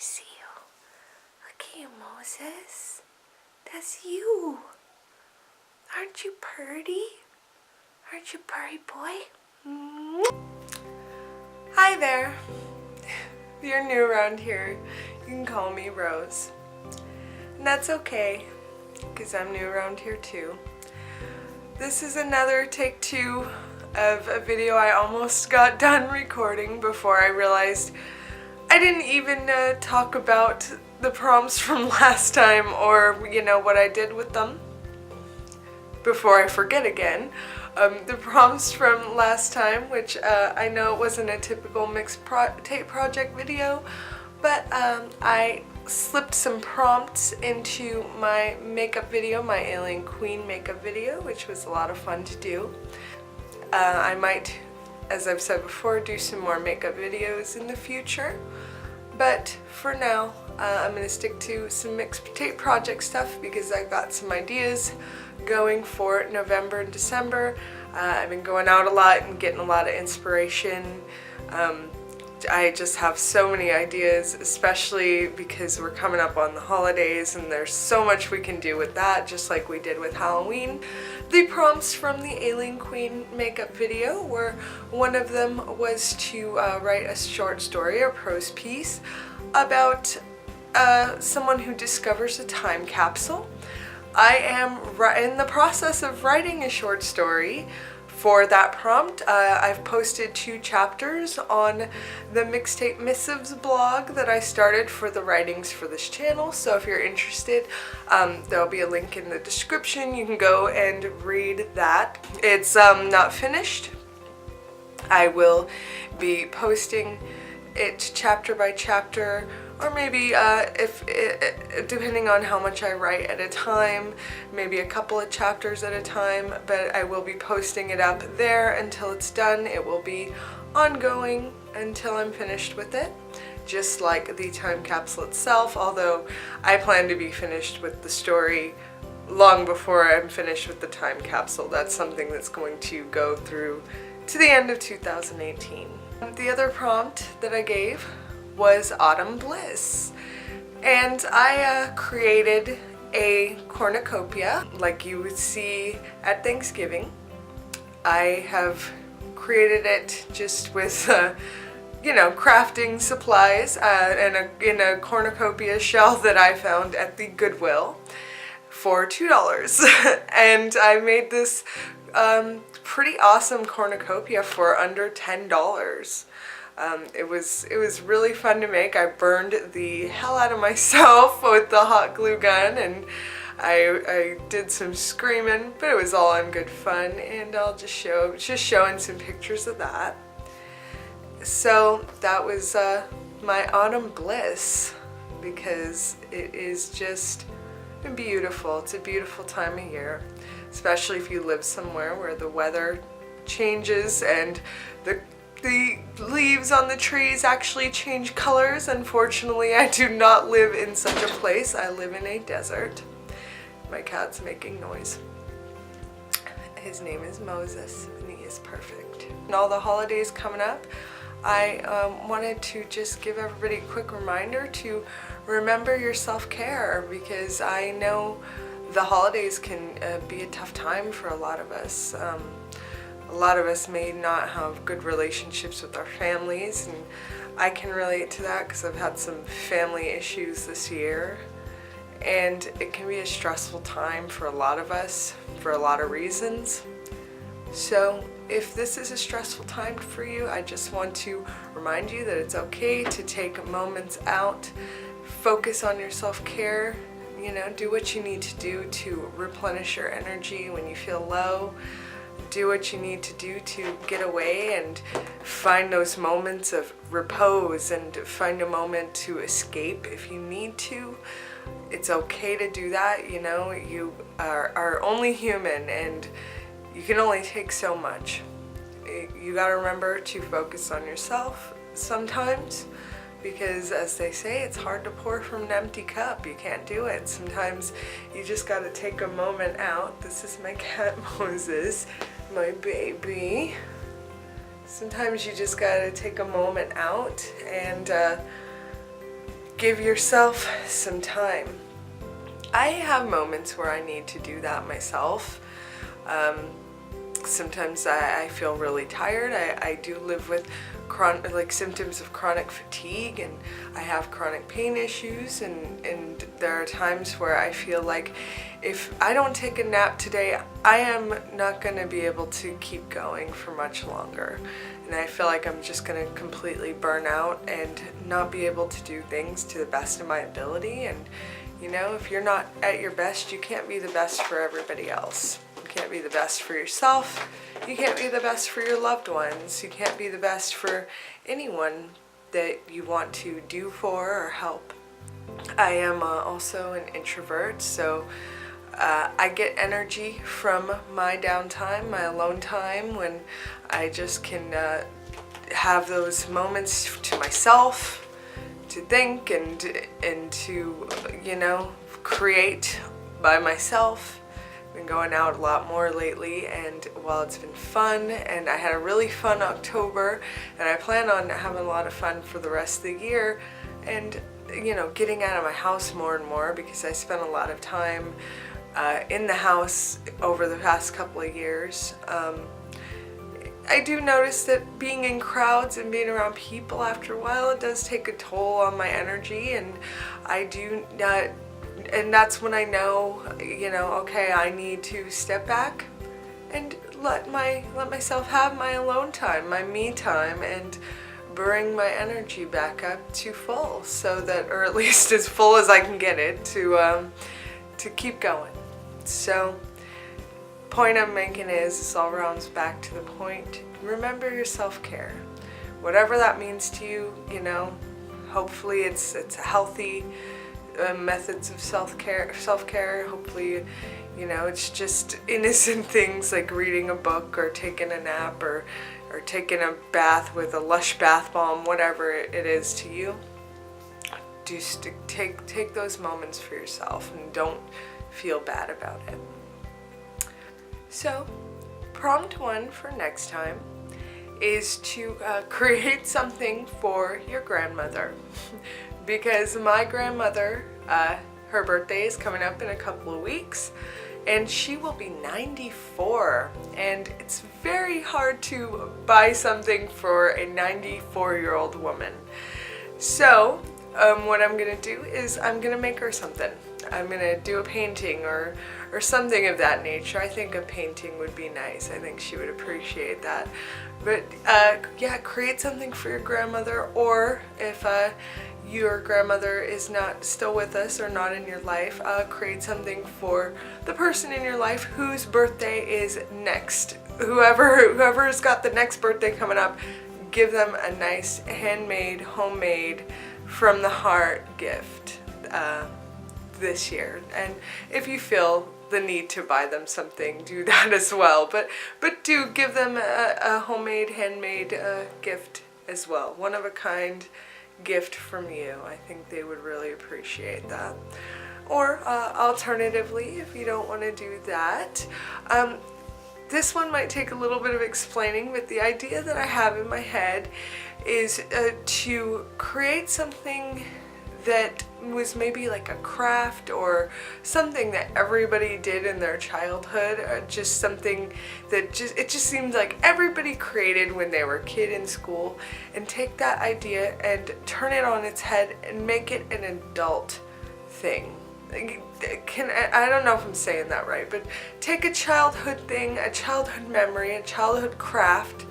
see you. Look at you, Moses. That's you. Aren't you pretty? Aren't you pretty, boy? Hi there. If you're new around here, you can call me Rose. And that's okay, because I'm new around here too. This is another take 2 of a video I almost got done recording before I realized I didn't even talk about the prompts from last time, or what I did with them before I forget again. The prompts from last time, which I know it wasn't a typical Mixtape Project video, but I slipped some prompts into my makeup video, my Alien Queen makeup video, which was a lot of fun to do. I might, as I've said before, do some more makeup videos in the future, but for now I'm going to stick to some Mixtape Project stuff because I got some ideas going for November and December. I've been going out a lot and getting a lot of inspiration. I just have so many ideas, especially because we're coming up on the holidays and there's so much we can do with that, just like we did with Halloween. The prompts from the Alien Queen makeup video were, one of them was to write a short story or prose piece about someone who discovers a time capsule. I am in the process of writing a short story for that prompt. I've posted 2 chapters on the Mixtape Missives blog that I started for the writings for this channel, so if you're interested, there'll be a link in the description. You can go and read that. It's not finished. I will be posting it chapter by chapter, or maybe depending on how much I write at a time, maybe a couple of chapters at a time, but I will be posting it up there until it's done. It will be ongoing until I'm finished with it, just like the time capsule itself, although I plan to be finished with the story long before I'm finished with the time capsule. That's something that's going to go through to the end of 2018. The other prompt that I gave was Autumn Bliss, and I created a cornucopia like you would see at Thanksgiving. I have created it just with crafting supplies in a cornucopia shell that I found at the Goodwill for $2 and I made this pretty awesome cornucopia for under $10. It was really fun to make. I burned the hell out of myself with the hot glue gun, and I did some screaming, but it was all in good fun, and I'll just showing some pictures of that. So that was my Autumn Bliss, because it is just beautiful. It's a beautiful time of year, especially if you live somewhere where the weather changes and the leaves on the trees actually change colors. Unfortunately, I do not live in such a place. I live in a desert. My cat's making noise. His name is Moses, and he is perfect. And all the holidays coming up, I wanted to just give everybody a quick reminder to remember your self-care, because I know the holidays can be a tough time for a lot of us. A lot of us may not have good relationships with our families, and I can relate to that because I've had some family issues this year, and it can be a stressful time for a lot of us for a lot of reasons. So if this is a stressful time for you, I just want to remind you that it's okay to take moments out, focus on your self-care, do what you need to do to replenish your energy when you feel low. Do what you need to do to get away and find those moments of repose, and find a moment to escape if you need to. It's okay to do that. You are only human, and you can only take so much. You gotta remember to focus on yourself sometimes, because as they say, it's hard to pour from an empty cup. You can't do it. Sometimes you just gotta take a moment out. This is my cat Moses, my baby. Sometimes you just gotta take a moment out and give yourself some time. I have moments where I need to do that myself. Sometimes I feel really tired. I do live with symptoms of chronic fatigue, and I have chronic pain issues, and there are times where I feel like if I don't take a nap today, I am not going to be able to keep going for much longer. And I feel like I'm just going to completely burn out and not be able to do things to the best of my ability. And you know, if you're not at your best, you can't be the best for everybody else. You can't be the best for yourself. You can't be the best for your loved ones. You can't be the best for anyone that you want to do for or help. I am also an introvert, so I get energy from my downtime, my alone time, when I just can have those moments to myself, to think and to, you know, create by myself. I've been going out a lot more lately, and while it's been fun, and I had a really fun October, and I plan on having a lot of fun for the rest of the year, and you know, getting out of my house more and more, because I spent a lot of time in the house over the past couple of years. I do notice that being in crowds and being around people after a while, it does take a toll on my energy, and I do not, and that's when I know, you know, okay, I need to step back and let myself have my alone time, my me time, and bring my energy back up to full, so that, or at least as full as I can get it, to keep going. So point I'm making is, this all rounds back to the point, remember your self-care. Whatever that means to you, you know, hopefully it's healthy methods of self-care. Hopefully, you know, it's just innocent things like reading a book or taking a nap or taking a bath with a Lush bath bomb, whatever it is to you. Just take those moments for yourself and don't feel bad about it. So, prompt 1 for next time is to create something for your grandmother. Because my grandmother, her birthday is coming up in a couple of weeks, and she will be 94, and it's very hard to buy something for a 94-year-old woman. So, what I'm gonna do is I'm gonna make her something. I'm gonna do a painting or something of that nature. I think a painting would be nice. I think she would appreciate that. But yeah, create something for your grandmother, or if your grandmother is not still with us or not in your life, create something for the person in your life whose birthday is next. Whoever's got the next birthday coming up, give them a nice handmade, homemade, from the heart gift this year. And if you feel the need to buy them something, do that as well. But do give them a homemade, handmade gift as well. One of a kind gift from you. I think they would really appreciate that. Or alternatively, if you don't want to do that, this one might take a little bit of explaining, but the idea that I have in my head is to create something that was maybe like a craft or something that everybody did in their childhood, just something that it just seemed like everybody created when they were a kid in school, and take that idea and turn it on its head and make it an adult thing. I don't know if I'm saying that right, but take a childhood thing, a childhood memory, a childhood craft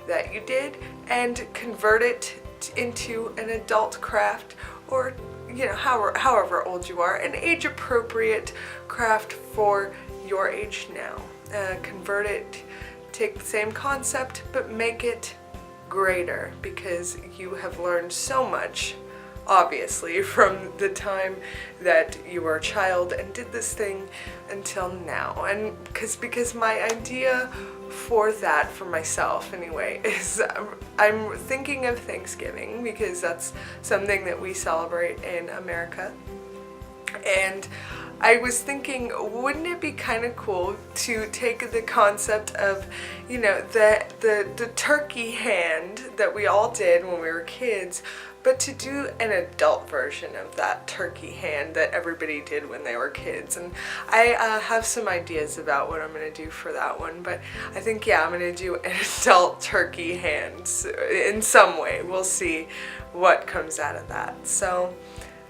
that you did, and convert it into an adult craft, or you know, however old you are, an age appropriate craft for your age now. Convert it, take the same concept, but make it greater, because you have learned so much, obviously, from the time that you were a child and did this thing until now. And because my idea for that, for myself anyway, is I'm thinking of Thanksgiving, because that's something that we celebrate in America. And I was thinking, wouldn't it be kind of cool to take the concept of, you know, the turkey hand that we all did when we were kids, but to do an adult version of that turkey hand that everybody did when they were kids. And I have some ideas about what I'm going to do for that one, but I think, yeah, I'm going to do an adult turkey hand in some way. We'll see what comes out of that. So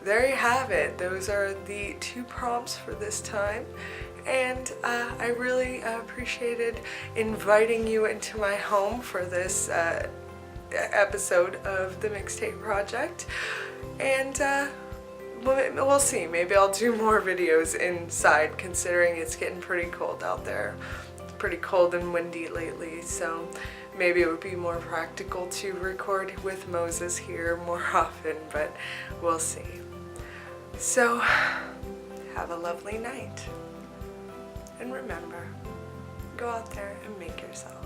there you have it. Those are the 2 prompts for this time. And I really appreciated inviting you into my home for this episode of the Mixtape Project, and we'll see. Maybe I'll do more videos inside, considering it's getting pretty cold out there. It's pretty cold and windy lately, so maybe it would be more practical to record with Moses here more often, but we'll see. So have a lovely night, and remember, go out there and make yourself